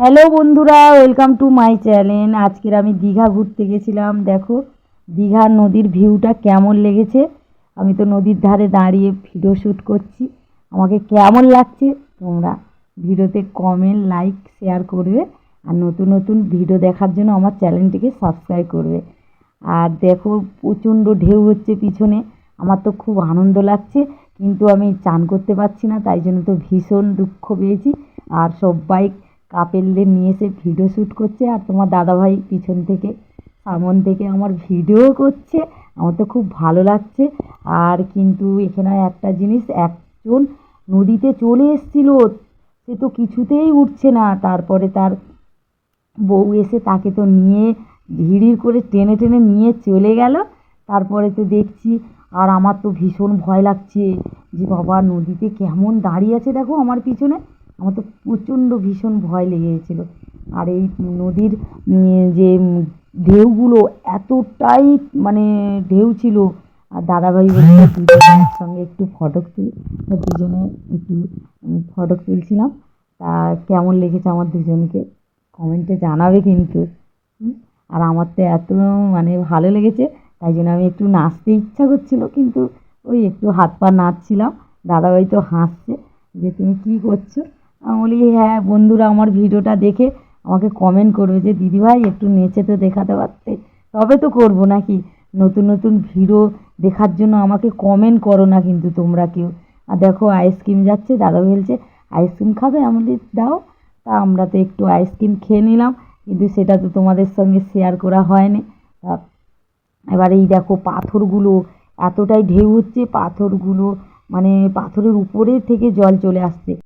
Hello বন্ধুরা, welcome to my channel. আজকের আমি দীঘা ঘুরতে গেছিলাম। দেখো দীঘার নদীর ভিউটা কেমন লেগেছে। আমি তো নদীর ধারে দাঁড়িয়ে ভিডিও শ্যুট করছি। আমাকে কেমন লাগছে তোমরা ভিডিওতে কমেন্ট, লাইক, শেয়ার করবে। আর নতুন নতুন ভিডিও দেখার জন্য আমার চ্যানেলটিকে সাবস্ক্রাইব করবে। আর দেখো প্রচণ্ড ঢেউ হচ্ছে পিছনে। আমার তো খুব আনন্দ লাগছে, কিন্তু আমি চান করতে পারছি না, তাই জন্য তো ভীষণ দুঃখ পেয়েছি। আর সবাই কাপেলদের নিয়ে এসে ভিডিও শ্যুট করছে, আর তোমার দাদাভাই পিছন থেকে, সামন থেকে আমার ভিডিও করছে। আমার তো খুব ভালো লাগছে। আর কিন্তু এখানে একটা জিনিস, একজন নদীতে চলে এসেছিল, সে তো কিছুতেই উঠছে না। তারপরে তার বউ এসে তাকে তো নিয়ে হিড়ির করে টেনে টেনে নিয়ে চলে গেল। তারপরে তো দেখছি, আর আমার তো ভীষণ ভয় লাগছে যে বাবা নদীতে কেমন দাঁড়িয়ে আছে দেখো আমার পিছনে। আমার তো প্রচণ্ড ভীষণ ভয় লেগে গেছিলো। আর এই নদীর যে ঢেউগুলো এতটাই মানে ঢেউ ছিল। আর দাদাভাই বলছে দুজনে একসঙ্গে একটু ফটো তুলি। দুজনে একটু ফটো তুলছিলাম। তা কেমন লেগেছে আমার দুজনকে কমেন্টে জানাবে কিন্তু। আর আমার তো এত মানে ভালো লেগেছে, তাই জন্য আমি একটু নাচতে ইচ্ছা করছিল, কিন্তু ওই একটু হাত পা নাচছিলাম। দাদাভাই তো হাসছে যে তুমি কী করছো। আমি বলি হ্যাঁ, বন্ধুরা আমার ভিডিওটা দেখে আমাকে কমেন্ট করবে যে দিদিভাই একটু নেচে তো দেখাতে পারতে, তবে তো করবো নাকি। নতুন নতুন ভিডিও দেখার জন্য আমাকে কমেন্ট করো না কিন্তু তোমরা কেউ। আর দেখো আইসক্রিম যাচ্ছে, দাদা বলছে আইসক্রিম খাবে, আমি বলি দাও। তা আমরা তো একটু আইসক্রিম খেয়ে নিলাম, কিন্তু সেটা তো তোমাদের সঙ্গে শেয়ার করা হয়নি। তা এবার এই দেখো পাথরগুলো, এতটাই ঢেউ হচ্ছে, পাথরগুলো মানে পাথরের উপরে থেকে জল চলে আসছে।